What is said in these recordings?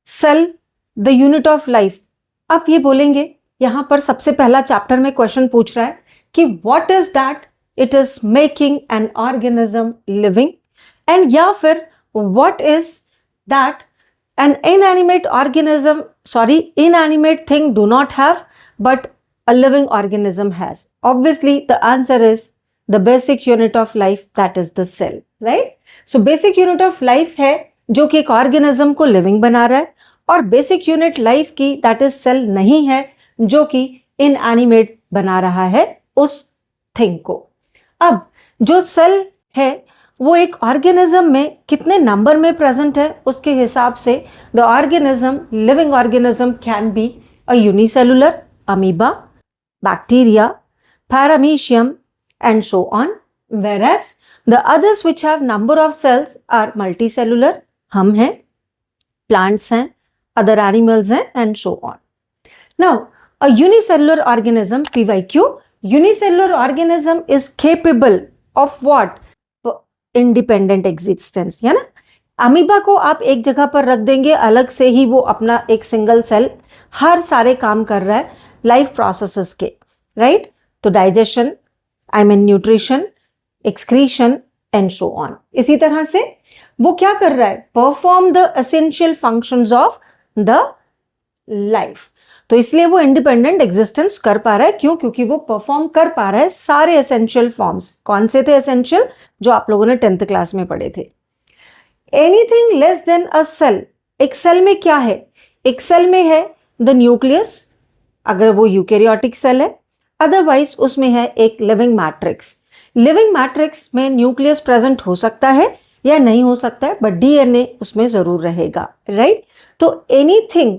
Cell the unit of life. आप ये बोलेंगे, यहां पर सबसे पहला चैप्टर में क्वेश्चन पूछ रहा है कि what is that it is making an organism living, and या फिर what is that an inanimate organism, sorry inanimate thing do not have but a living organism has. Obviously the answer is the basic unit of life, that is the cell, right? So basic unit of life है जो कि एक organism को living बना रहा है, और basic unit life की दैट इज सेल नहीं है जो कि इनएनिमेट बना रहा है उस थिंग को। अब जो सेल है वो एक ऑर्गेनिज्म में कितने नंबर में प्रेजेंट है उसके हिसाब से the organism, living organism can be a unicellular, amoeba, bacteria, paramecium and so on, whereas the others which have number of cells are multicellular, हम हैं, plants हैं, other animals हैं and so on. Now a unicellular organism, PYQ, unicellular organism is capable of what? Independent existence, है ना? Amoeba को आप एक जगह पर रख देंगे, अलग से ही वो अपना एक सिंगल सेल हर सारे काम कर रहा है लाइफ प्रोसेसेस के, राइट? तो digestion, I mean nutrition, excretion and so on. इसी तरह से वो क्या कर रहा है? Perform the essential functions of the life. तो इसलिए वो इंडिपेंडेंट एग्जिस्टेंस कर पा रहा है। क्यों? क्योंकि वो परफॉर्म कर पा रहा है सारे एसेंशियल फॉर्म्स। कौन से थे एसेंशियल? जो आप लोगों ने 10th क्लास में पढ़े थे। एनीथिंग लेस देन अ सेल, एक सेल में क्या है? एक सेल में है द न्यूक्लियस, अगर वो यूकेरियोटिक सेल है, अदरवाइज उसमें है एक लिविंग मैट्रिक्स। लिविंग मैट्रिक्स में न्यूक्लियस प्रेजेंट हो सकता है या नहीं हो सकता है, बट डीएनए उसमें जरूर रहेगा, राइट? तो एनीथिंग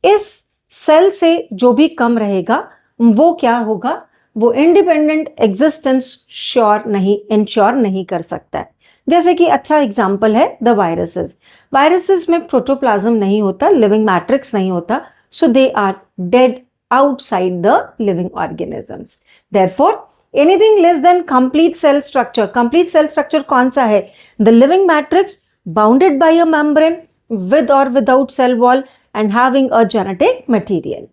इस सेल से जो भी कम रहेगा वो क्या होगा? वो इंडिपेंडेंट एग्जिस्टेंस इंश्योर नहीं कर सकता है। जैसे कि अच्छा एग्जांपल है द वायरसेस। वायरसेस में प्रोटोप्लाज्म नहीं होता, लिविंग मैट्रिक्स नहीं होता, so they are dead outside the living organisms. Therefore, anything less than complete cell structure कौन सा है? The living matrix bounded by a membrane with or without cell wall and having a genetic material.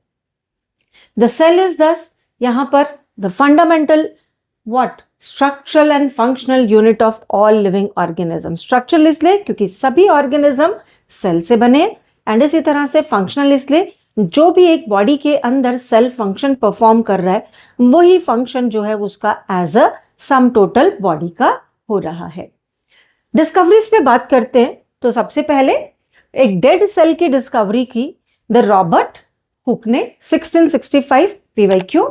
The cell is thus यहाँ पर the fundamental what? Structural and functional unit of all living organisms. Structural इसलिए क्योंकि सभी organism cell से बने, and इसी तरह से फंक्शनल इसलिए जो भी एक बॉडी के अंदर सेल फंक्शन परफॉर्म कर रहा है वही फंक्शन जो है उसका as a sum total body का हो रहा है। डिस्कवरीज पे बात करते हैं तो सबसे पहले एक डेड सेल की डिस्कवरी की द रॉबर्ट हुक ने 1665 PYQ।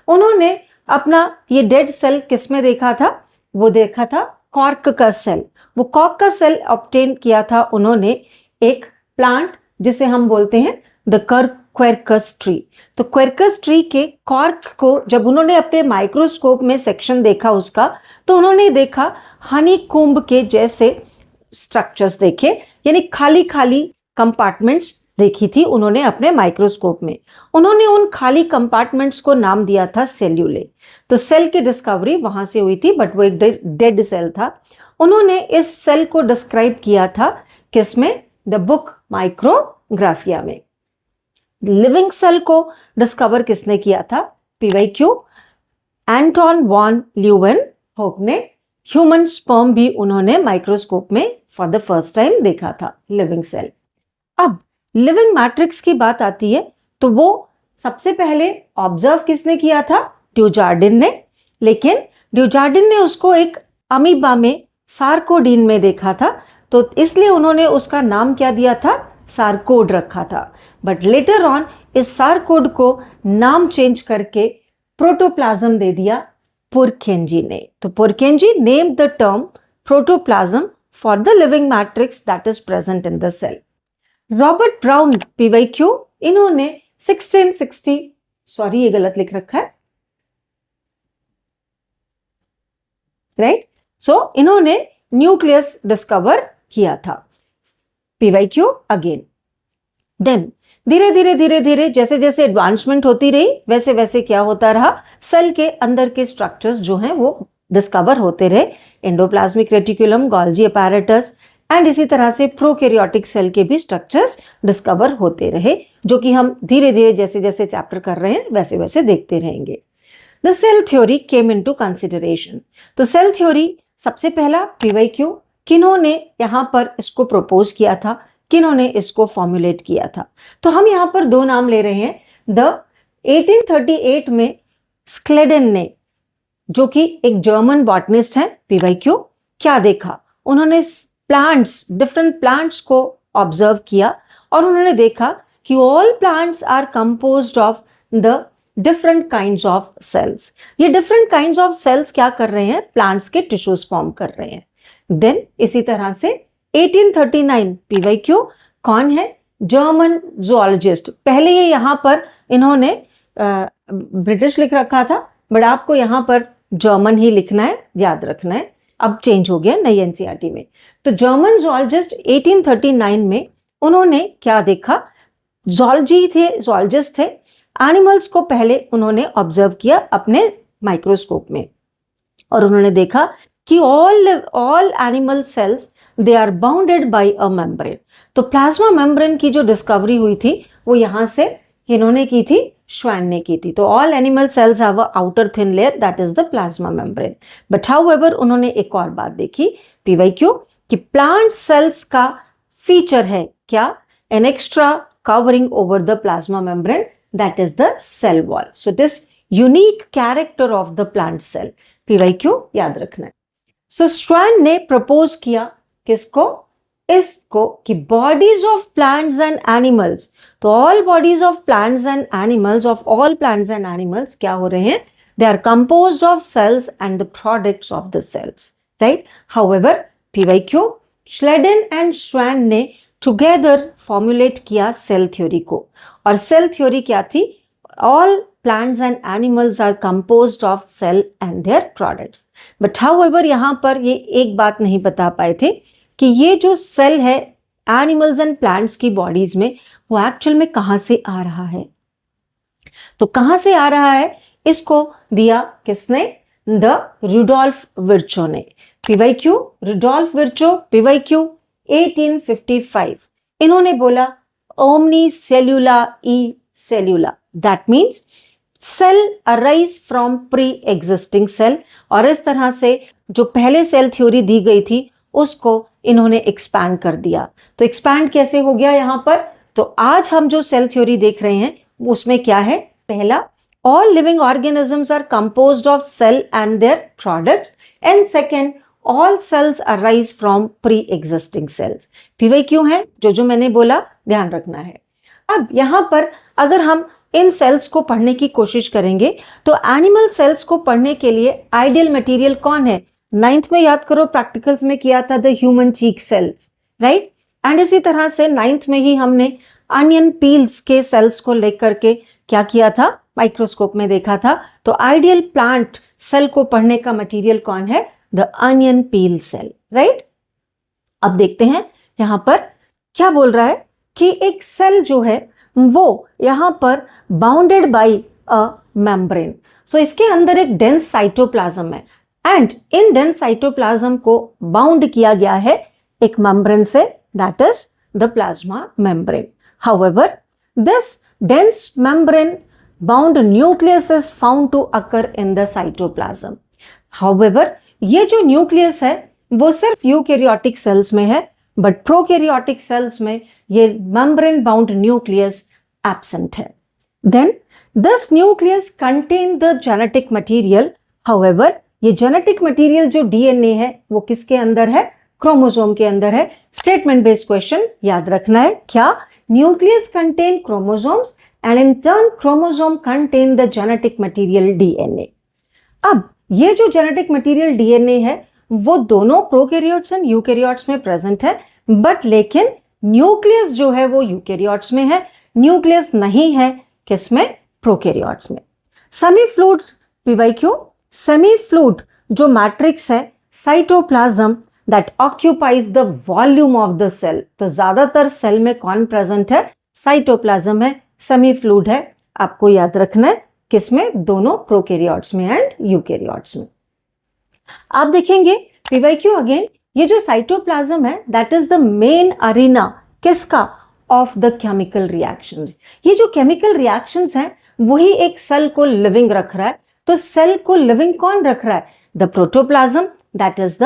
उन्होंने अपना ये डेड सेल किस में देखा था? वो देखा था कॉर्क का सेल। वो कॉर्क का सेल ऑब्टेन किया था उन्होंने एक प्लांट जिसे हम बोलते हैं द क्वेरकस ट्री। तो क्वेरकस ट्री के कॉर्क को जब उन्होंने अपने माइक्रोस्कोप में सेक्शन देखा उसका, तो उन्होंने देखा हनी कोम्ब के जैसे स्ट्रक्चर्स देखे, यानी खाली खाली कंपार्टमेंट्स देखी थी उन्होंने अपने माइक्रोस्कोप में। उन्होंने उन खाली कंपार्टमेंट्स को नाम दिया था सेल्यूले। तो सेल की डिस्कवरी वहां से हुई थी, बट वो एक डेड सेल था। उन्होंने इस सेल को डिस्क्राइब किया था किसमें? द बुक माइक्रोग्राफिया में। लिविंग सेल को डिस्कवर किसने किया था? PYQ, एंटोन वॉन ल्यूवेनहोक ने। ह्यूमन स्पर्म भी उन्होंने माइक्रोस्कोप में फॉर द फर्स्ट टाइम देखा था, लिविंग सेल। अब लिविंग मैट्रिक्स की बात आती है तो वो सबसे पहले ऑब्जर्व किसने किया था? ड्यूजार्डिन ने। लेकिन ड्यूजार्डिन ने उसको एक अमीबा में, सार्कोडीन में देखा था, तो इसलिए उन्होंने उसका नाम क्या दिया था? सार्कोड रखा था। बट लेटर ऑन इस सार्कोड को नाम चेंज करके प्रोटोप्लाज्म दे दिया पुरकेंजी ने। तो Purkinje named the term protoplasm for the living matrix that is present in the cell. Robert Brown PYQ, इन्होंने 1660, सॉरी ये गलत लिख रखा है, राइट? सो इन्होंने न्यूक्लियस डिस्कवर किया था, PYQ अगेन। देन धीरे धीरे जैसे जैसे एडवांसमेंट होती रही वैसे वैसे क्या होता रहा? सेल के अंदर के स्ट्रक्चर्स जो हैं वो डिस्कवर होते रहे। Endoplasmic reticulum, Golgi apparatus and इसी तरह से प्रोकैरियोटिक सेल के भी स्ट्रक्चर्स डिस्कवर होते रहे, जो कि हम धीरे धीरे जैसे जैसे चैप्टर कर रहे हैं वैसे वैसे देखते रहेंगे। The cell theory came into consideration. तो सेल थ्योरी सबसे पहला पीवाईक्यू, किन्होंने यहाँ पर इसको प्रपोज किया था, किन्होंने इसको फॉर्मुलेट किया था? तो हम यहाँ पर दो नाम ले रहे हैं। द 1838 में स्क्लेडन ने, जो कि एक जर्मन बॉटनिस्ट है, पीवाईक्यू क्या देखा? उन्होंने प्लांट्स, डिफरेंट प्लांट्स को ऑब्जर्व किया और उन्होंने देखा कि all plants are composed of the different kinds of cells. ये डिफरेंट काइंड्स ऑफ सेल्स क्या कर रहे हैं? प्लांट्स के टिश्यूज फॉर्म कर रहे हैं। देन इसी तरह से 1839 पीवाईक्यू कौन है? German zoologist. पहले ये यहाँ पर इन्होंने ब्रिटिश लिख रखा था, बट आपको यहाँ पर जर्मन ही लिखना है, याद रखना है। अब चेंज हो गया नई एनसीईआरटी में। तो जर्मन जूलॉजिस्ट 1839 में उन्होंने क्या देखा? जूलॉजिस्ट थे। एनिमल्स को पहले उन्होंने ऑब्जर्व किया अपने माइक्रोस्कोप में और उन्होंने देखा कि all animal cells they are bounded by a membrane. तो प्लाज्मा मेम्ब्रेन की जो डिस्कवरी हुई थी वो यहाँ से इन्होंने की थी, श्वैन ने की थी। तो all animal cells have a outer thin layer, that is the plasma membrane. But however उन्होंने एक और बात देखी पीवाईक्यू कि प्लांट सेल्स का फीचर है क्या? An extra covering over the plasma membrane, that is the cell wall. So it is unique character of the plant cell. PYQ याद रखना है। सो श्वैन ने प्रपोज किया किसको? इसको कि bodies of plants and animals, तो all bodies of plants and animals, of all plants and animals क्या हो रहे हैं? They are composed of cells and the products of the cells, right? However PYQ, Schleiden and Schwann ने together formulate किया cell theory को। और cell theory क्या थी? All plants and animals are composed of cell and their products. But however यहाँ पर ये एक बात नहीं बता पाए थे कि ये जो सेल है एनिमल्स एंड प्लांट्स की बॉडीज में, वो एक्चुअल में कहाँ से आ रहा है। तो कहाँ से आ रहा है इसको दिया किसने? द रुडोल्फ विर्चो ने। PYQ, Rudolf Virchow, PYQ 1855। इन्होंने बोला ओमनी सेल्यूला ई सेल्यूला, that means cell arise from pre existing cell. और इस तरह से जो पहले सेल थ्योरी दी गई थी उसको इन्होंने एक्सपैंड कर दिया। तो एक्सपैंड कैसे हो गया यहाँ पर? तो आज हम जो सेल थ्योरी देख रहे हैं उसमें क्या है? पहला, all living organisms are composed of cell and their products, and second, all cells arise from pre existing cells. PYQ है जो मैंने बोला, ध्यान रखना है। अब यहाँ पर अगर हम इन सेल्स को पढ़ने की कोशिश करेंगे तो एनिमल सेल्स को पढ़ने के लिए आइडियल मटेरियल कौन है? 9th में याद करो, प्रैक्टिकल्स में किया था the human cheek cells, right? And इसी तरह से 9th में ही हमने अनियन पील्स के सेल्स को लेकर के क्या किया था? माइक्रोस्कोप में देखा था। तो आइडियल प्लांट सेल को पढ़ने का मटेरियल कौन है? The onion peel cell, right? अब देखते हैं यहां पर क्या बोल रहा है कि एक सेल जो है वो यहां पर बाउंडेड बाय अ मेम्ब्रेन। सो इसके अंदर एक डेंस साइटोप्लाज्म है एंड इन डेंस साइटोप्लाज्म को बाउंड किया गया है एक मेम्ब्रेन से, that is the plasma membrane. However this dense membrane bound nucleus is found to occur in the cytoplasm. However, ये जो न्यूक्लियस है वो सिर्फ यूकैरियोटिक सेल्स में है, बट प्रोकैरियोटिक सेल्स में ये मेम्ब्रेन बाउंड न्यूक्लियस एब्सेंट है। Then this nucleus contain the genetic material. However, ये जेनेटिक मटेरियल जो डीएनए है वो किसके अंदर है? क्रोमोसोम के अंदर है। स्टेटमेंट बेस्ड क्वेश्चन याद रखना है क्या? Nucleus contain chromosomes and in turn chromosome contain the genetic material DNA. अब ये जो जेनेटिक मटेरियल डीएनए है वो दोनों प्रोकैरियोट्स एंड यूकैरियोट्स में प्रेजेंट है, बट लेकिन न्यूक्लियस जो है वो यूकैरियोट्स में है, न्यूक्लियस नहीं है किसमें? प्रोकैरियोट्स में। Semi fluid PYQ, semi fluid जो मैट्रिक्स है cytoplasm that occupies the volume of the cell. तो ज्यादातर सेल में कौन प्रेजेंट है? साइटोप्लाज्म है, सेमी फ्लूइड है। आपको याद रखना है किसमें? दोनों प्रोकैरियोट्स में एंड यूकैरियोट्स में। आप देखेंगे पीवाईक्यू अगेन ये जो साइटोप्लाज्म है that is the main arena किसका, ऑफ द केमिकल रिएक्शंस। ये जो केमिकल रिएक्शंस हैं वही एक सेल को लिविंग रख रहा है। तो सेल को लिविंग कौन रख रहा है, the protoplasm, that is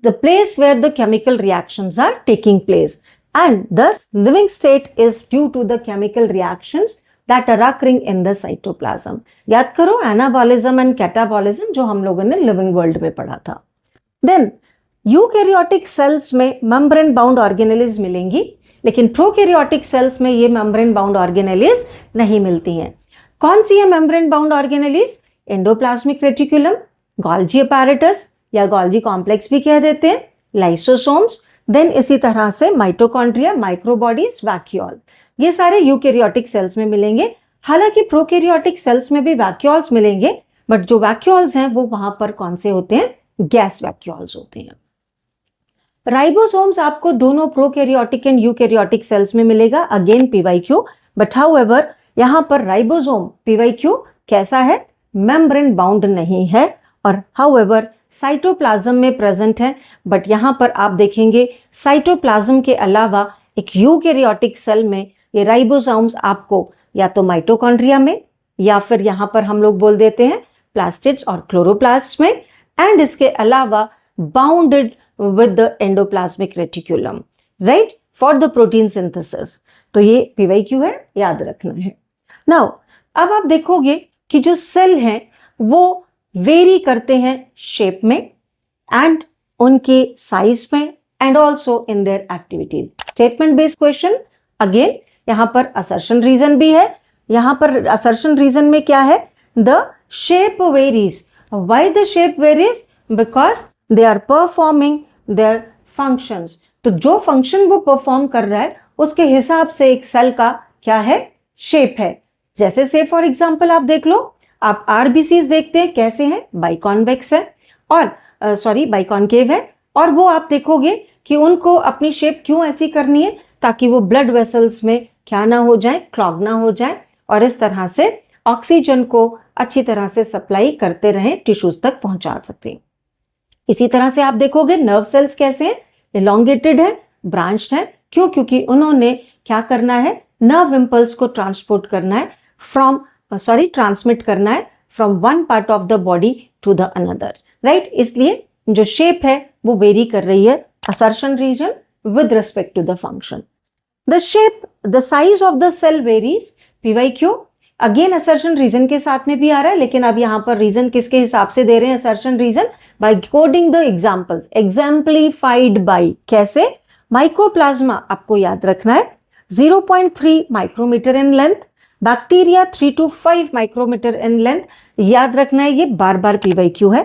the place where the chemical reactions are taking place, and thus living state is due to the chemical reactions that are occurring in the cytoplasm. याद करो anabolism and catabolism जो हम लोगों ने living world में पढ़ा था। Then eukaryotic cells में मेम्ब्रेन बाउंड ऑर्गेनेलिज मिलेंगी, लेकिन प्रोकैरियोटिक सेल्स में ये मेम्ब्रेन बाउंड ऑर्गेनेलिज नहीं मिलती हैं। कौन सी है membrane bound organelles, endoplasmic reticulum, Golgi apparatus या गोल्जी कॉम्प्लेक्स भी कह देते हैं, लाइसोसोम्स, देन इसी तरह से माइटोकॉन्ड्रिया, माइक्रोबॉडीज, वैक्यूल, ये सारे यूकैरियोटिक सेल्स में मिलेंगे। हालांकि प्रोकैरियोटिक सेल्स में भी वैक्यूल्स मिलेंगे, बट जो वैक्यूल्स हैं वो वहां पर कौन से होते हैं, गैस वैक्यूल्स होते हैं। राइबोसोम्स आपको दोनों प्रोकैरियोटिक एंड यूकैरियोटिक सेल्स में मिलेगा, अगेन पीवाईक्यू, बट हाउएवर यहां पर राइबोसोम पीवाईक्यू कैसा है, मेम्ब्रेन बाउंड नहीं है, और हाउएवर साइटोप्लाज्म में प्रेजेंट है। बट यहां पर आप देखेंगे साइटोप्लाज्म के अलावा एक यूकैरियोटिक सेल में ये राइबोसोम्स आपको या तो माइटोकॉन्ड्रिया में या फिर यहां पर हम लोग बोल देते हैं प्लास्टिड्स और क्लोरोप्लास्ट में, एंड इसके अलावा bounded with the endoplasmic reticulum, right, for the protein synthesis. तो ये पीवाईक्यू है, याद रखना है। नाउ अब आप देखोगे कि जो सेल हैं वो वेरी करते हैं शेप में एंड उनके साइज में and also in their activities. Statement based question, again यहां पर असर्शन रीजन भी है। यहां पर असर्शन रीजन में क्या है, the shape varies. Why the shape varies, because they are performing their functions. तो जो फंक्शन वो परफॉर्म कर रहा है उसके हिसाब से एक सेल का क्या है, शेप है। जैसे से फॉर एग्जांपल आप देख लो, आप आरबीसीज देखते हैं कैसे हैं, बाइकॉन्वेक्स है और बाइकॉन्केव है, और वो आप देखोगे कि उनको अपनी शेप क्यों ऐसी करनी है, ताकि वो ब्लड वेसल्स में क्या ना हो जाए, क्लॉग ना हो जाए, और इस तरह से ऑक्सीजन को अच्छी तरह से सप्लाई करते रहें, टिश्यूज तक पहुंचा सकते हैं। इसी तरह से आप देखोगे नर्व सेल्स कैसे हैं, इलोंगेटेड है, ब्रांच्ड है, क्यों, क्योंकि उन्होंने क्या करना है, नर्व इंपल्स को ट्रांसपोर्ट करना है ट्रांसमिट करना है from one part of the body to the another, right. इसलिए जो शेप है वो वेरी कर रही है, assertion reason with respect to the function. The shape, the size of the cell varies, PYQ, again assertion reason के साथ में भी आ रहा है, लेकिन अब यहां पर रीजन किसके हिसाब से दे रहे हैं, assertion reason by coding the examples, exemplified by, कैसे, माइकोप्लाज्मा आपको याद रखना है 0.3 micrometer in length, bacteria 3 to 5 micrometer in length, याद रखना है, ये बार बार पीवाईक्यू है।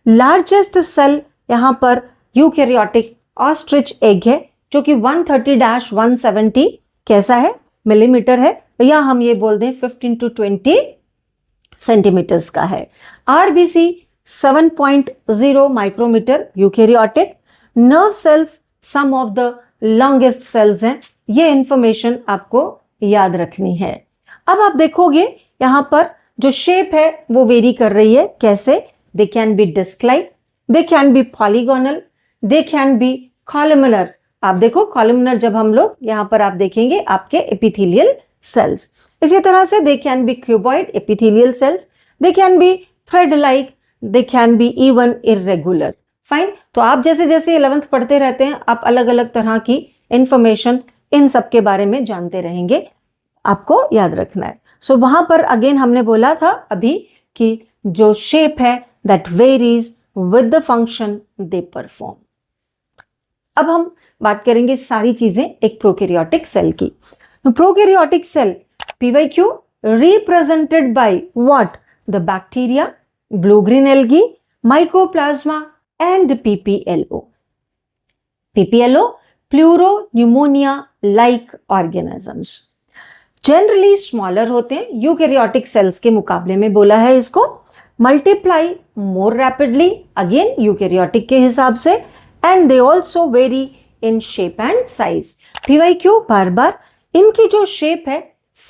लार्जेस्ट सेल यहां पर यूकैरियोटिक ऑस्ट्रिच एग है, जो कि 130-170 कैसा है, मिलीमीटर है, या हम ये बोल दें 15 to 20 सेंटीमीटर्स का है। RBC 7.0 micrometer eukaryotic. Nerve cells some of the longest cells हैं, ये इंफॉर्मेशन आपको याद रखनी है। अब आप देखोगे यहां पर जो शेप है वो वेरी कर रही है, कैसे, they can be disc like, they can be polygonal, they can be columnar. आप देखो कॉलमनर जब हम लोग यहां पर आप देखेंगे आपके एपिथेलियल सेल्स। इसी तरह से दे can B cuboid epithelial cells, they can B thread like, they can be even irregular. Fine, तो आप जैसे जैसे 11th पढ़ते रहते हैं आप अलग अलग तरह की इंफॉर्मेशन इन सब के बारे में जानते रहेंगे, आपको याद रखना है। सो वहां पर अगेन हमने बोला था अभी कि जो शेप है that varies with the function they perform. अब हम बात करेंगे सारी चीजें एक प्रोकैरियोटिक सेल की। Prokaryotic cell PYQ represented by what, the bacteria, blue green algae, mycoplasma and PPLO. PPLO pleuropneumonia like organisms, generally smaller होते हैं यूकैरियोटिक सेल्स के मुकाबले में, बोला है इसको, multiply more rapidly, again eukaryotic के हिसाब से, and they also vary in shape and size. PYQ बार बार, इनकी जो शेप है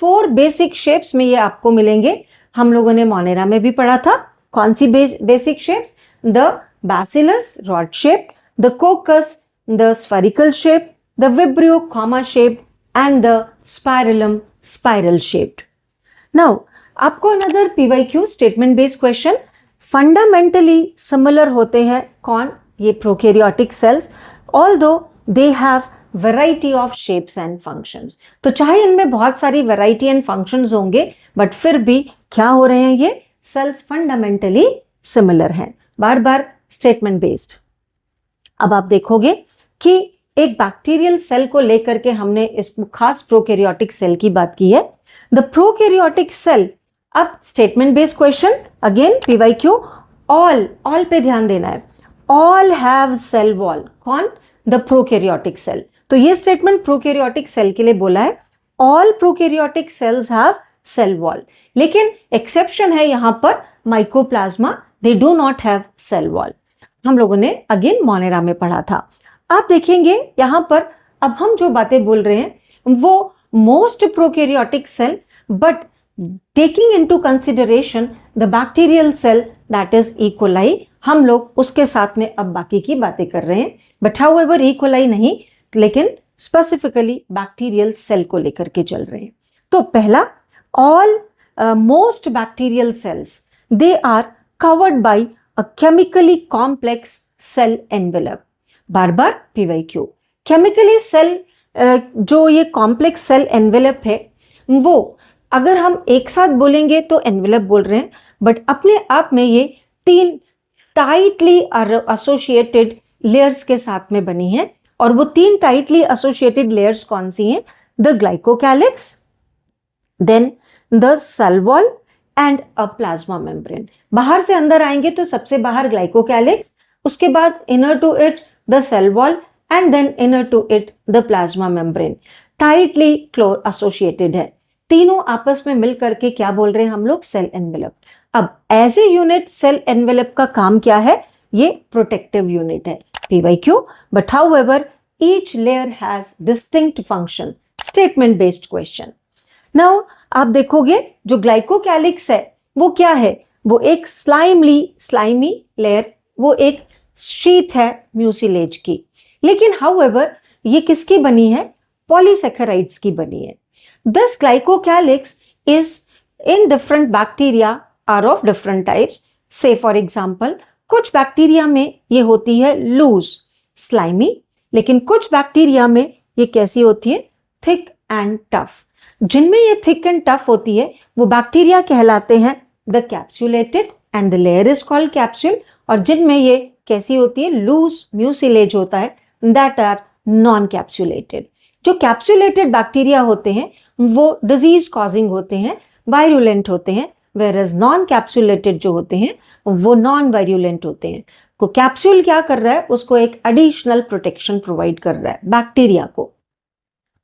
4 बेसिक शेप्स में ये आपको मिलेंगे। हम लोगों ने मोनेरा में भी पढ़ा था, कौन सी basic shapes, the Bacillus rod shaped, the coccus the spherical shape, the vibrio comma shaped and the spirillum spiral shaped. Now आपको another PYQ statement based question, fundamentally similar होते हैं कौन, ये prokaryotic cells, although they have variety of shapes and functions. तो चाहे इनमें बहुत सारी variety and functions होंगे, but फिर भी क्या हो रहे हैं, ये cells fundamentally similar हैं. बार बार statement based. अब आप देखोगे कि एक बैक्टीरियल सेल को लेकर के हमने इस खास प्रोकैरियोटिक सेल की बात की है. द प्रोकैरियोटिक सेल, अब statement based question, again PYQ, all पे ध्यान देना है. ऑल हैव सेल वॉल, कौन, द प्रोकैरियोटिक सेल. तो ये स्टेटमेंट प्रोकैरियोटिक सेल के लिए बोला है, all prokaryotic cells have cell wall. लेकिन एक्सेप्शन है यहां पर mycoplasma, they do not have cell wall. हम लोगों ने अगेन मोनेरा में पढ़ा था. आप देखेंगे यहां पर अब हम जो बातें बोल रहे हैं वो most prokaryotic cell, but taking into consideration the bacterial cell that is E coli, हम लोग उसके साथ में अब बाकी की बातें कर रहे हैं. बट हाउएवर ई कोलाई नहीं, लेकिन स्पेसिफिकली बैक्टीरियल सेल को लेकर के चल रहे हैं. तो पहला, almost bacterial cells they are covered by a chemically complex cell envelope. बार बार पीवाईक्यू, केमिकली सेल जो ये कॉम्प्लेक्स सेल एनवेलप है, वो अगर हम एक साथ बोलेंगे तो एनवेलप बोल रहे हैं, बट अपने आप में ये 3 टाइटली एसोसिएटेड लेयर्स के साथ में बनी है. और वो 3 टाइटली एसोसिएटेड लेयर्स कौन सी हैं, the glycocalyx, then the cell wall and a plasma membrane. बाहर से अंदर आएंगे तो सबसे बाहर ग्लाइकोकैलिक्स, उसके बाद inner to it the cell wall and then inner to it the plasma membrane. tightly associated है. तीनों आपस में मिल करके क्या बोल रहे हैं हम लोग, सेल एनवेलप. अब as a unit cell envelope का काम क्या है, ये प्रोटेक्टिव यूनिट है. PYQ, but however each layer has distinct function. statement based question. now आप देखोगे जो ग्लाइकोकैलिक्स है वो क्या है, वो एक स्लाइमी लेयर, वो एक शीथ है म्यूसिलेज की. लेकिन हाउएवर ये किसकी बनी है, पॉलीसैकेराइड्स की बनी है. This glycocalyx is in different bacteria are of different types. Say for example कुछ बैक्टीरिया में ये होती है लूज स्लाइमी, लेकिन कुछ बैक्टीरिया में ये कैसी होती है, थिक एंड टफ. जिनमें ये थिक एंड टफ होती है वो बैक्टीरिया कहलाते हैं the capsulated and the layer is called capsule. और जिनमें ये कैसी होती है, लूज म्यूसिलेज होता है, दैट आर नॉन कैप्सुलेटेड. जो कैप्सुलेटेड बैक्टीरिया होते हैं वो डिजीज कॉजिंग होते हैं, वायरुलेंट होते हैं, वेयरएज नॉन कैप्सुलेटेड जो होते हैं वो नॉन वायरुलेंट होते हैं. को कैप्सूल क्या कर रहा है, उसको एक एडिशनल प्रोटेक्शन प्रोवाइड कर रहा है बैक्टीरिया को.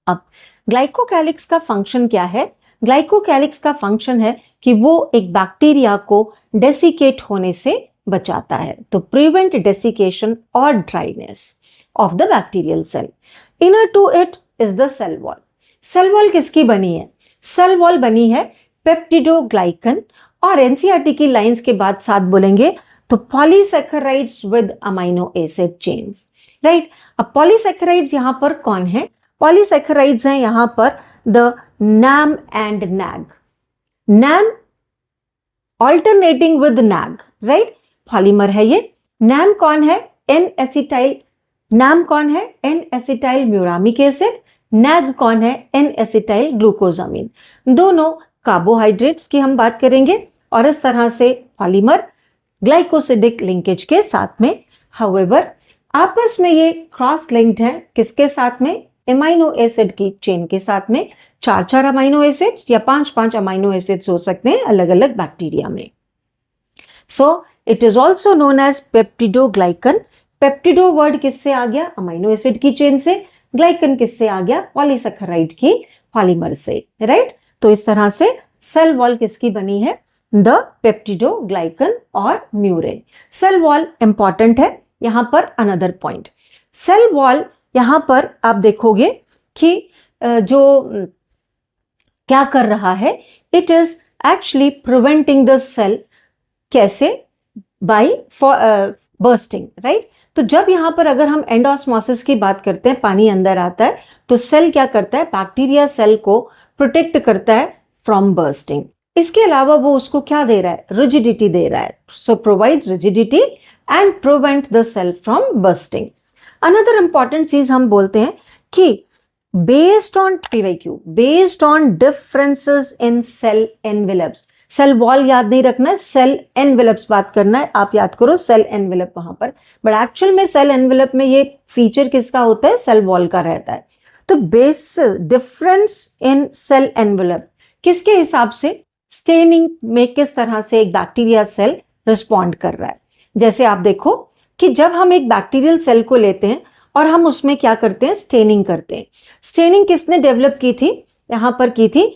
अब ग्लाइकोकैलिक्स का फंक्शन क्या है, ग्लाइकोकैलिक्स का फंक्शन है कि वो एक बैक्टीरिया को डेसिकेट होने से बचाता है. तो प्रिवेंट डेसिकेशन और dryness of the bacterial cell. Inner to it is the cell wall. Cell wall किसकी बनी है, सेल वॉल बनी है पेप्टिडोग्लाइकन, और एनसीईआरटी की लाइंस के बाद साथ बोलेंगे तो polysaccharides with amino acid chains. Right. अब पॉलीसैकेराइड्स यहां पर कौन है, पॉलीसैकेराइड्स हैं यहां पर the NAM and NAG. NAM alternating with NAG, right. Polymer है ये. NAM कौन है, N एसिटाइल. NAM कौन है, N acetyl muramic acid. NAG कौन है, N एसिटाइल ग्लूकोजामिन. दोनों कार्बोहाइड्रेट्स की हम बात करेंगे और इस तरह से पॉलीमर ग्लाइकोसिडिक लिंकेज के साथ में. हाउएवर आपस में ये क्रॉस लिंक्ड है किसके साथ में, एमाइनो एसिड की चेन के साथ में. 4 अमाइनो एसिड्स या 5 अमाइनो एसिड्स हो सकते हैं अलग अलग बैक्टीरिया में. So it is also known as peptidoglycan. Peptido word किससे आ गया, अमाइनो एसिड की चेन से. ग्लाइकन किससे आ गया, पॉलीसैकेराइड की पॉलीमर से. राइट. तो इस तरह से सेल वॉल किसकी बनी है, द पेप्टिडोग्लाइकन और म्यूरेन. सेल वॉल इंपॉर्टेंट है. यहां पर अनदर पॉइंट, सेल वॉल यहां पर आप देखोगे कि जो क्या कर रहा है, it is actually preventing the cell. कैसे, बाय बर्स्टिंग, राइट। तो जब यहाँ पर अगर हम एंडोस्मोसिस की बात करते हैं, पानी अंदर आता है, तो सेल क्या करता है, बैक्टीरिया सेल को प्रोटेक्ट करता है फ्रॉम बर्स्टिंग। इसके अलावा वो उसको क्या दे रहा है, रिजिडिटी दे रहा है, so provides rigidity and prevent the cell from bursting. Another important चीज हम बोलते हैं कि based on PYQ, based on differences in cell envelopes, cell wall याद नहीं रखना है, सेल एनवेलप्स बात करना है, आप याद करो सेल एनवेलप वहां पर, बट एक्चुअल में सेल एनवेलप में ये फीचर किसका होता है, सेल वॉल का रहता है। तो base difference in cell envelope किसके हिसाब से, स्टेनिंग में किस तरह से एक बैक्टीरिया सेल रिस्पॉन्ड कर रहा है। जैसे आप देखो कि जब हम एक बैक्टीरियल सेल को लेते हैं और हम उसमें क्या करते हैं, स्टेनिंग करते हैं। स्टेनिंग किसने डेवलप की थी, यहां पर की थी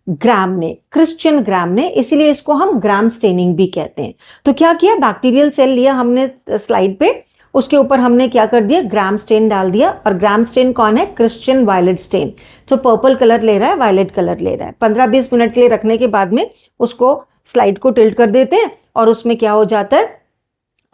ग्राम ने, क्रिश्चियन ग्राम ने, इसीलिए इसको हम ग्राम स्टेनिंग भी कहते हैं। तो क्या किया, बैक्टीरियल सेल लिया हमने स्लाइड पे, उसके ऊपर हमने क्या कर दिया, ग्राम स्टेन डाल दिया। और ग्राम स्टेन कौन है, क्रिश्चियन वायलेट स्टेन, तो पर्पल कलर ले रहा है, वायलेट कलर ले रहा है। 15-20 मिनट के लिए रखने के बाद में उसको स्लाइड को टिल्ट कर देते हैं और उसमें क्या हो जाता है,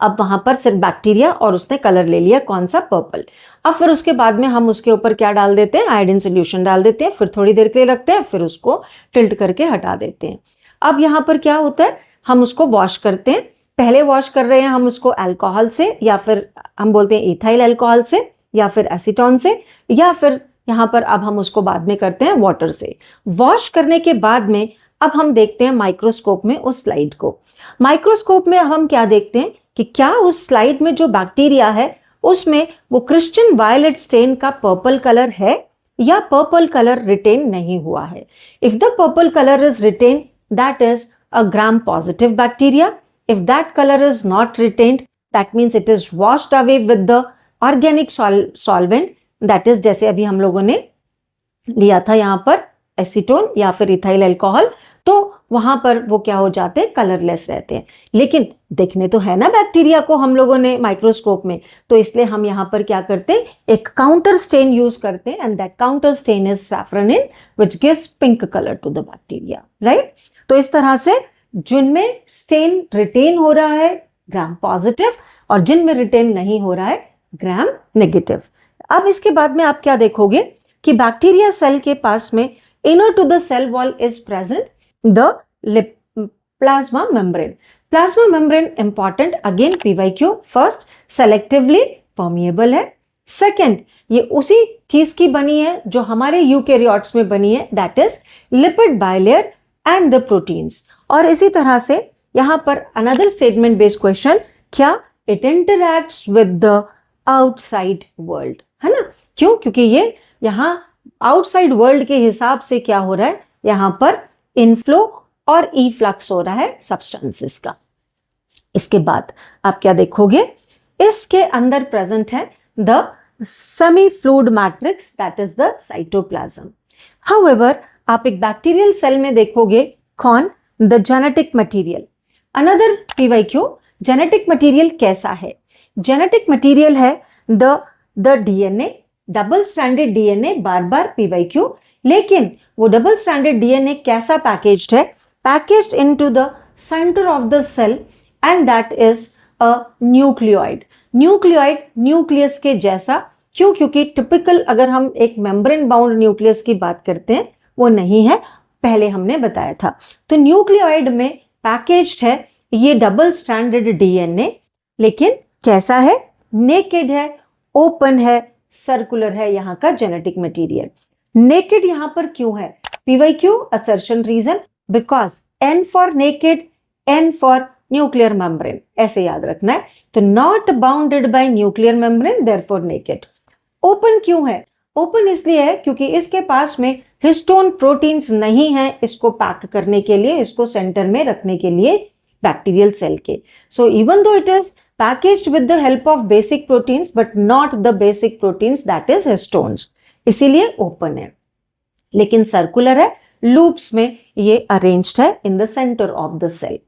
अब वहां पर सिर्फ बैक्टीरिया और उसने कलर ले लिया, कौन सा, पर्पल। अब फिर उसके बाद में हम उसके ऊपर क्या डाल देते हैं, आयोडीन सोल्यूशन डाल देते हैं, फिर थोड़ी देर के लिए रखते हैं, फिर उसको टिल्ट करके हटा देते हैं। अब यहाँ पर क्या होता है, हम उसको वॉश करते हैं। पहले वॉश कर रहे हैं हम उसको अल्कोहल से, या फिर हम बोलते हैं इथाइल अल्कोहल से, या फिर एसीटोन से, या फिर यहाँ पर अब हम उसको बाद में करते हैं वाटर से। वॉश करने के बाद में अब हम देखते हैं माइक्रोस्कोप में उस स्लाइड को। माइक्रोस्कोप में हम क्या देखते हैं कि क्या उस स्लाइड में जो बैक्टीरिया है उसमें वो क्रिश्चियन वायलेट स्टेन का पर्पल कलर है या पर्पल कलर रिटेन नहीं हुआ है। If the purple colour is retain, that is a gram positive bacteria. If that colour is not retained, that means it is washed away with the organic solvent, that is जैसे अभी हम लोगों ने लिया था यहां पर एसीटोन या फिर इथाइल अल्कोहल, तो वहां पर वो क्या हो जाते हैं, कलरलेस रहते हैं। लेकिन देखने तो है ना बैक्टीरिया को हम लोगों ने माइक्रोस्कोप में, तो इसलिए हम यहां पर क्या करते हैं, एक काउंटर स्टेन यूज करते हैं, and that counter stain is safranin which gives pink colour to the bacteria, right. तो इस तरह से जिनमें स्टेन रिटेन हो रहा है ग्राम पॉजिटिव, और जिनमें रिटेन नहीं हो रहा है ग्राम नेगेटिव। अब इसके बाद में आप क्या देखोगे कि बैक्टीरिया सेल के पास में inner to the cell wall is present the plasma membrane. Plasma membrane important, again PYQ, first selectively permeable है, second ये उसी चीज की बनी है जो हमारे यूकेरियोट्स में बनी है, that is lipid bilayer and the proteins। और इसी तरह से यहां पर another statement based question, क्या it interacts with the outside world, है ना। क्यों, क्योंकि ये यहां आउटसाइड वर्ल्ड के हिसाब से क्या हो रहा है, यहां पर इनफ्लो और इफ्लक्स हो रहा है सब्सटेंसेस का। इसके बाद आप क्या देखोगे, इसके अंदर प्रेजेंट है the semi fluid matrix, that is the cytoplasm. However आप एक बैक्टीरियल सेल में देखोगे कौन, the genetic material. Another PYQ, genetic material कैसा है, जेनेटिक मटेरियल है the DNA, double stranded DNA, बार बार पीवाईक्यू। लेकिन वो डबल स्ट्रैंडेड डीएनए कैसा पैकेज्ड है, packaged into the centre of the cell, and that is a nucleoid. Nucleoid nucleus के जैसा, क्यों, क्योंकि टिपिकल अगर हम एक मेम्ब्रेन बाउंड न्यूक्लियस की बात करते हैं वो नहीं है, पहले हमने बताया था। तो न्यूक्लियोइड में पैकेज्ड है ये डबल स्ट्रैंडेड डीएनए, लेकिन कैसा है, नेकेड है, ओपन है, सर्कुलर है यहां का जेनेटिक मटेरियल। नेकेड यहां पर क्यों है, PYQ assertion reason, because N for naked, N for nuclear membrane, ऐसे याद रखना है। तो not bounded by nuclear membrane, therefore naked. Open क्यों है, ओपन इसलिए है क्योंकि इसके पास में हिस्टोन प्रोटीन्स नहीं है इसको पैक करने के लिए, इसको सेंटर में रखने के लिए बैक्टीरियल सेल के। So even though it is packaged with the help of basic proteins, but not the basic proteins, that is histones, इसीलिए ओपन है। लेकिन सर्कुलर है, लूप्स में ये अरेंज्ड है in the centre of the cell.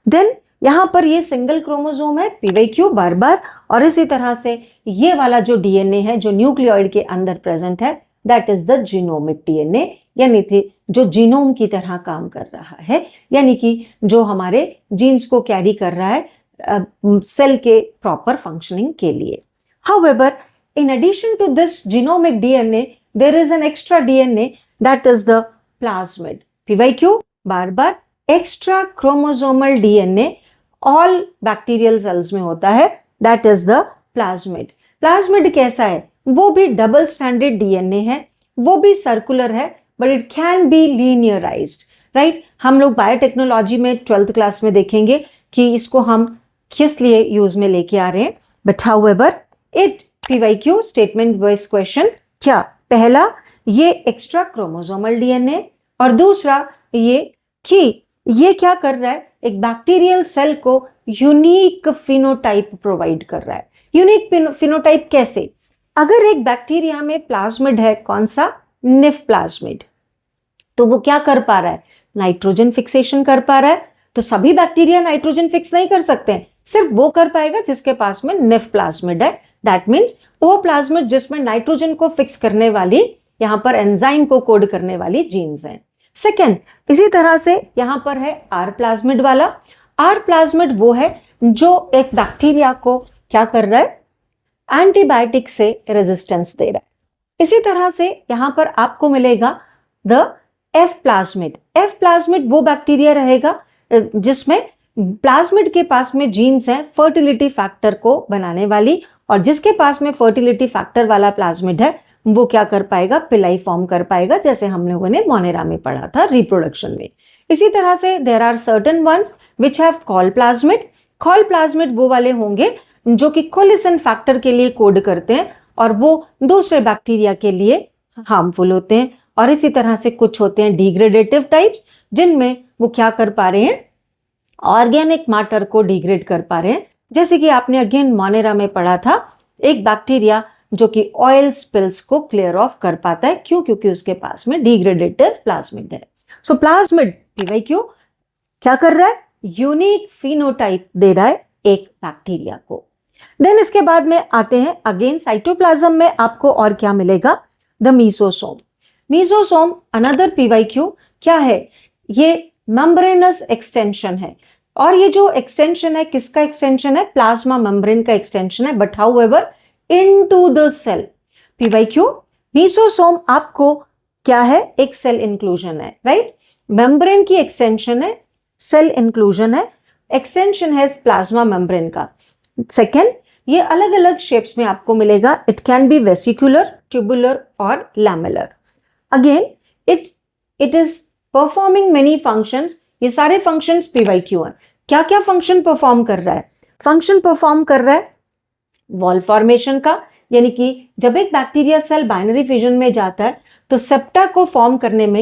Then यहां पर ये सिंगल क्रोमोसोम है, पीवाईक्यू बार बार, और इसी तरह से ये वाला जो डीएनए है जो न्यूक्लियोइड के अंदर प्रेजेंट है, that is the genomic DNA, यानी जो जीनोम की तरह काम कर रहा है, यानी कि जो हमारे जीन्स को कैरी कर रहा है, सेल के प्रॉपर फंक्शनिंग के लिए. However, in addition to this genomic DNA, there is an extra DNA that is the plasmid. PYQ bar bar extra chromosomal DNA all bacterial cells में होता है, that is the plasmid. Plasmid कैसा है? वो भी double stranded DNA है, वो भी circular है, but it can be linearized, right? हम लोग बायोटेक्नोलॉजी में 12th क्लास में देखेंगे कि इसको हम किस लिए यूज में लेके आ रहे हैं. But however, it PYQ statement based question क्या? पहला ये एक्स्ट्रा क्रोमोसोमल डीएनए और दूसरा ये कि ये क्या कर रहा है, एक बैक्टीरियल सेल को यूनिक फिनोटाइप प्रोवाइड कर रहा है. यूनिक फिनोटाइप कैसे? अगर एक बैक्टीरिया में प्लाज्मिड है, कौन सा? निफ प्लाज्मिड, तो वो क्या कर पा रहा है? नाइट्रोजन फिक्सेशन कर पा रहा है. तो सभी बैक्टीरिया नाइट्रोजन फिक्स नहीं कर सकते हैं, सिर्फ वो कर पाएगा जिसके पास में निफ प्लाज्मिड है. दैट मीन्स वो प्लाज्मिड जिसमें नाइट्रोजन को फिक्स करने वाली, यहां पर एंजाइम को कोड करने वाली जीन्स हैं. सेकेंड, इसी तरह से यहां पर है आर प्लाज्मिड वाला. आर प्लाज्मिड वो है जो एक बैक्टीरिया को क्या कर रहा है? एंटीबायोटिक से रेजिस्टेंस दे रहा है. इसी तरह से यहां पर आपको मिलेगा the F plasmid. F plasmid वो बैक्टीरिया रहेगा जिसमें प्लाज्मिड के पास में जीन्स हैं फर्टिलिटी फैक्टर को बनाने वाली, और जिसके पास में फर्टिलिटी फैक्टर वाला प्लाज्मिड है वो क्या कर पाएगा? पिलाई फॉर्म कर पाएगा, जैसे हम लोगों ने मोनेरा में पढ़ा था रिप्रोडक्शन में. इसी तरह से there are certain ones which have call plasmid. Call plasmid वो वाले होंगे जो कि कोलिसन फैक्टर के लिए कोड करते हैं और वो दूसरे बैक्टीरिया के लिए हार्मफुल होते हैं. और इसी तरह से कुछ होते हैं डिग्रेडेटिव टाइप्स जिनमें वो क्या कर पा रहे हैं? ऑर्गेनिक मैटर को डिग्रेड कर पा रहे हैं. जैसे कि आपने अगेन मोनेरा में पढ़ा था, एक बैक्टीरिया जो कि ऑयल स्पिल्स को क्लियर ऑफ कर पाता है. क्यों? क्योंकि उसके पास में डिग्रेडेटिव प्लाज्मिड है. सो प्लाज्मिड PYQ क्या कर रहा है? यूनिक फिनोटाइप दे रहा है एक बैक्टीरिया को. देन इसके बाद में आते हैं अगेन साइटोप्लाज्म में आपको और क्या मिलेगा? The mesosome. Mesosome another PYQ क्या है? ये मेम्ब्रेनस एक्सटेंशन है. और ये जो एक्सटेंशन है किसका एक्सटेंशन है? प्लाज्मा मेम्ब्रेन का एक्सटेंशन है, but however into the cell. PYQ mesosome आपको क्या है? एक सेल इंक्लूजन है, राइट? मेम्ब्रेन की एक्सटेंशन है, सेल इंक्लूजन है, एक्सटेंशन है प्लाज्मा मेम्ब्रेन का. सेकेंड, ये अलग अलग शेप्स में आपको मिलेगा. It can be vesicular, tubular और lamellar. Again it is performing many functions. ये सारे फंक्शंस PYQ हैं. क्या क्या फंक्शन परफॉर्म कर रहा है? फंक्शन परफॉर्म कर रहा है वॉल फॉर्मेशन का, यानी कि जब एक बैक्टीरिया सेल बाइनरी फिजन में जाता है तो सेप्टा को फॉर्म करने में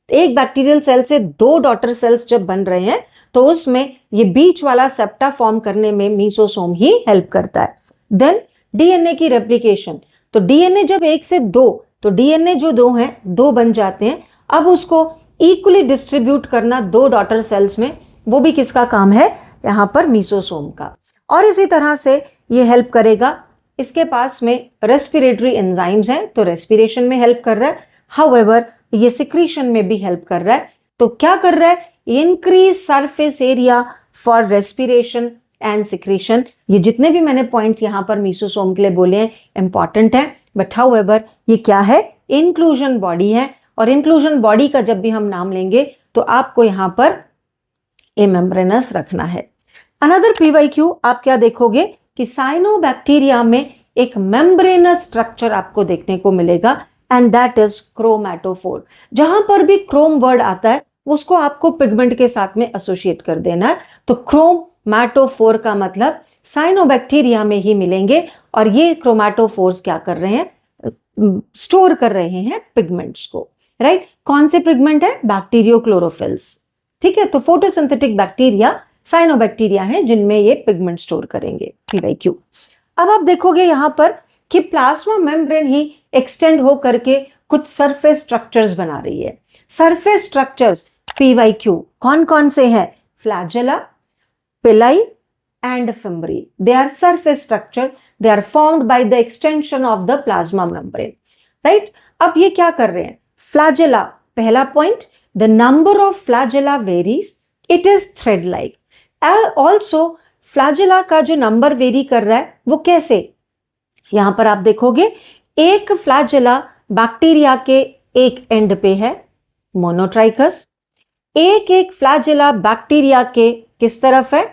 एक बैक्टीरियल सेल से दो डॉटर सेल्स जब बन रहे हैं तो उसमें ये बीच वाला सेप्टा फॉर्म करने में मीसोसोम ही हेल्प करता है. देन डीएनए की रेप्लिकेशन. तो डीएनए जब एक से दो, तो डीएनए जो दो हैं दो बन जाते हैं. अब उसको इक्वली डिस्ट्रीब्यूट करना दो डॉटर सेल्स में, वो भी किसका काम है? यहां पर मीसोसोम का. और इसी तरह से ये हेल्प करेगा. इसके पास में रेस्पिरेटरी एंजाइम्स हैं तो रेस्पिरेशन में हेल्प कर रहा है. हाउएवर ये सिक्रीशन में भी हेल्प कर रहा है. तो क्या कर रहा है? Increase surface area for respiration and secretion. ये जितने भी मैंने पॉइंट्स यहां पर मीसोसोम के लिए बोले हैं इंपॉर्टेंट है, बट हाउएवर ये क्या है? इंक्लूजन बॉडी है. और इंक्लूजन बॉडी का जब भी हम नाम लेंगे तो आपको यहां पर एमेम्ब्रेनस रखना है. अनदर PYQ आप क्या देखोगे कि साइनोबैक्टीरिया में एक मेम्ब्रेनस स्ट्रक्चर आपको देखने को मिलेगा एंड दैट इज क्रोमैटोफोर. जहां पर भी क्रोम वर्ड आता है उसको आपको पिगमेंट के साथ में एसोसिएट कर देना है. तो क्रोमैटोफोर का मतलब साइनोबैक्टीरिया में ही मिलेंगे. और ये क्रोमैटोफोर्स क्या कर रहे हैं? स्टोर कर रहे हैं पिगमेंट्स को, राइट? कौन से पिगमेंट है? बैक्टीरियोक्लोरोफिल्स. ठीक है, तो फोटोसिंथेटिक बैक्टीरिया साइनोबैक्टीरिया हैं जिनमें ये पिगमेंट स्टोर करेंगे. PYQ. अब आप देखोगे यहां पर कि प्लाज्मा मेम्ब्रेन ही एक्सटेंड हो करके कुछ सरफेस स्ट्रक्चर्स बना रही है. सरफेस स्ट्रक्चर्स PYQ कौन कौन से हैं? फ्लैजेला, पिलाई and fimbri. They are surface structure. They are formed by the extension of the plasma membrane. Right? अब ये क्या कर रहे हैं? Flagella, पहला point, the number of flagella varies. It is thread-like. Also, flagella का जो नंबर वेरी कर रहा है वो कैसे, यहां पर आप देखोगे एक फ्लैजेला बैक्टीरिया के एक एंड पे है, मोनोट्राइकस। एक फ्लैजेला बैक्टीरिया के किस तरफ है,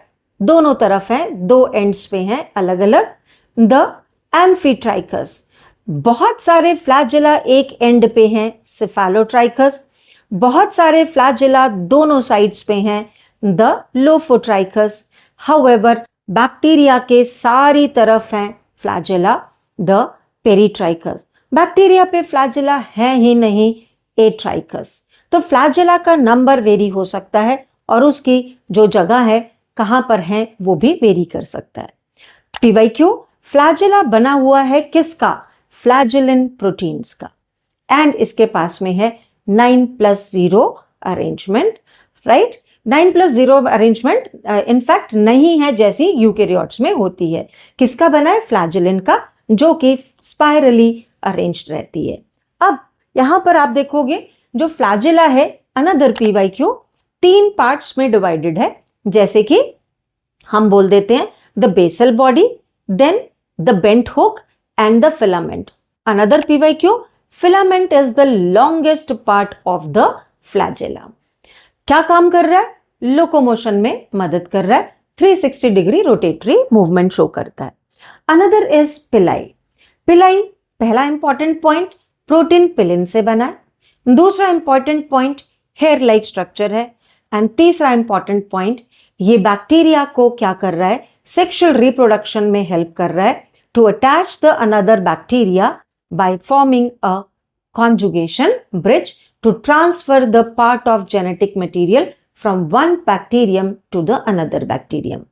दोनों तरफ है, दो एंड्स पे हैं अलग अलग, द एम्फीट्राइकस। बहुत सारे फ्लैजेला एक एंड पे हैं, सिफेलोट्राइकस। बहुत सारे फ्लैजेला दोनों साइड्स पे हैं, द लोफोट्राइकस। हाउएवर बैक्टीरिया के सारी तरफ हैं फ्लैजेला, द पेरीट्राइकस। बैक्टीरिया पे फ्लैजेला है ही नहीं, एट्राइकस। तो फ्लैजेला का नंबर वेरी हो सकता है और उसकी जो जगह है कहां पर है वो भी वेरी कर सकता है। पीवाईक्यू, फ्लैजेला बना हुआ है किसका, फ्लैजेलिन प्रोटीन्स का, एंड इसके पास में है 9+0 अरेंजमेंट, राइट। 9+0 अरेंजमेंट इनफैक्ट नहीं है जैसी यूकेरियोट्स में होती है। किसका बना है, फ्लैजेलिन का, जो कि स्पाइरली अरेंज्ड रहती है। अब यहां पर आप देखोगे जो फ्लैजेला है, अनदर पीवाईक्यू, 3 पार्ट्स में डिवाइडेड है, जैसे कि हम बोल देते हैं the basal body, then the bent hook and the filament. Another PYQ, filament is the longest part of the flagella. क्या काम कर रहा है, लोकोमोशन में मदद कर रहा है, 360 डिग्री रोटेटरी मूवमेंट शो करता है। अनदर इज पिलाई। पिलाई पहला इंपॉर्टेंट पॉइंट, प्रोटीन पिलिन से बना है। दूसरा important point, hair like structure है। एंड तीसरा इंपॉर्टेंट पॉइंट, ये बैक्टीरिया को क्या कर रहा है, सेक्सुअल रिप्रोडक्शन में हेल्प कर रहा है, to attach the another bacteria by forming a conjugation bridge to transfer the part of genetic material from one bacterium to the another bacterium.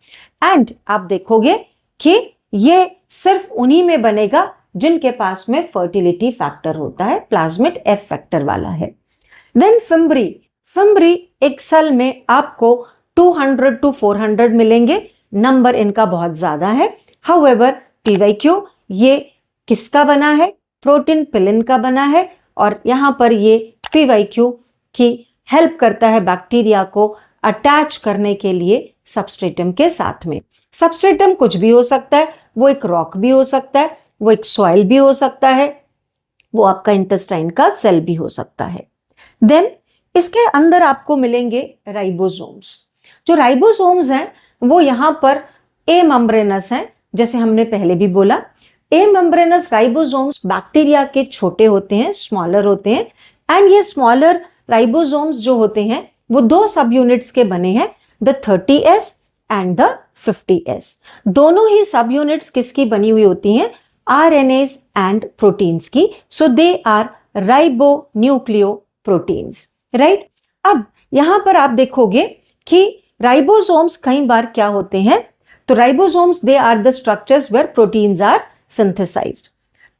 And आप देखोगे कि ये सिर्फ उन्हीं में बनेगा जिनके पास में फर्टिलिटी फैक्टर होता है, प्लाज्मिड एफ फैक्टर वाला है। देन फिम्ब्री, फिम्ब्री एक सेल में आपको 200 to 400 मिलेंगे, नंबर इनका बहुत ज्यादा है। हाउएवर पीवाईक्यू, ये किसका बना है, प्रोटीन पिलिन का बना है, और यहां पर ये पीवाईक्यू की हेल्प करता है बैक्टीरिया को अटैच करने के लिए सबस्ट्रेटम के साथ में। सबस्ट्रेटम कुछ भी हो सकता है, वो एक रॉक भी हो सकता है, वो एक सॉइल भी हो सकता है, वो आपका इंटेस्टाइन का सेल भी हो सकता है। देन इसके अंदर आपको मिलेंगे राइबोसोम्स। जो राइबोसोम्स हैं वो यहां पर ए मेम्ब्रेनस हैं, जैसे हमने पहले भी बोला। ए मेम्ब्रेनस राइबोसोम्स बैक्टीरिया के छोटे होते हैं, स्मॉलर होते हैं, एंड ये स्मॉलर राइबोसोम्स जो होते हैं वो 2 सब यूनिट्स के बने हैं, the 30S and the 50S। दोनों ही सब यूनिट्स किसकी बनी हुई होती हैं, RNAs एंड प्रोटीन्स की। So they are ribonucleoproteins, right. अब यहां पर आप देखोगे कि राइबोसोम्स कई बार क्या होते हैं, तो ribosomes they are the structures where proteins are synthesised.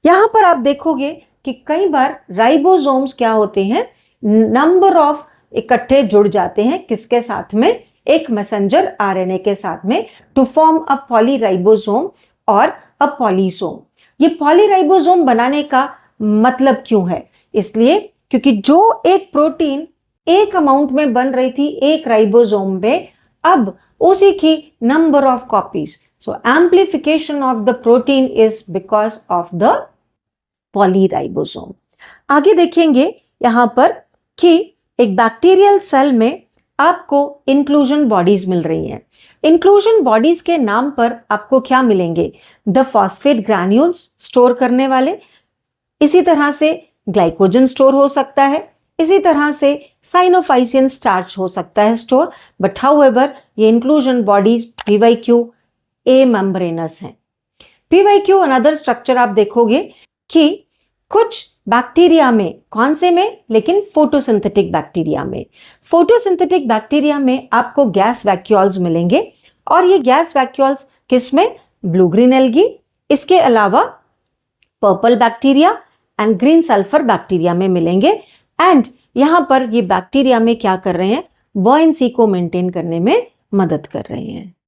यहां पर आप देखोगे कि कई बार राइबोसोम्स क्या होते हैं, नंबर ऑफ इकट्ठे जुड़ जाते हैं किसके साथ में, एक मैसेंजर आरएनए के साथ में, टू फॉर्म अ पॉलीराइबोसोम और अ पॉलीसोम। ये पॉलीराइबोसोम बनाने का मतलब क्यों है, इसलिए क्योंकि जो एक प्रोटीन एक अमाउंट में बन रही थी एक राइबोसोम में, अब उसी की number of copies, so amplification of the protein is because of the polyribosome। आगे देखेंगे यहां पर कि एक बैक्टीरियल सेल में आपको इंक्लूजन बॉडीज मिल रही हैं। इंक्लूजन बॉडीज के नाम पर आपको क्या मिलेंगे, द फॉस्फेट ग्रैन्यूल्स स्टोर करने वाले, इसी तरह से ग्लाइकोजन स्टोर हो सकता है, इसी तरह से साइनोफाइसियन स्टार्च हो सकता है स्टोर। बट हाउएवर ये इंक्लूजन बॉडीज पीवाईक्यू ए मेम्ब्रेनस है। पीवाईक्यू अनदर स्ट्रक्चर आप देखोगे कि कुछ बैक्टीरिया में, कौन से में, लेकिन फोटोसिंथेटिक बैक्टीरिया में, फोटोसिंथेटिक बैक्टीरिया में आपको गैस वैक्यूल्स मिलेंगे, और ये गैस वैक्यूल्स किसमें, ब्लू ग्रीन एल्गी, इसके अलावा purple bacteria and green sulphur bacteria में मिलेंगे। एंड यहां पर ये बैक्टीरिया में क्या कर रहे हैं, बॉयंसी को मेंटेन करने में मदद कर रहे हैं।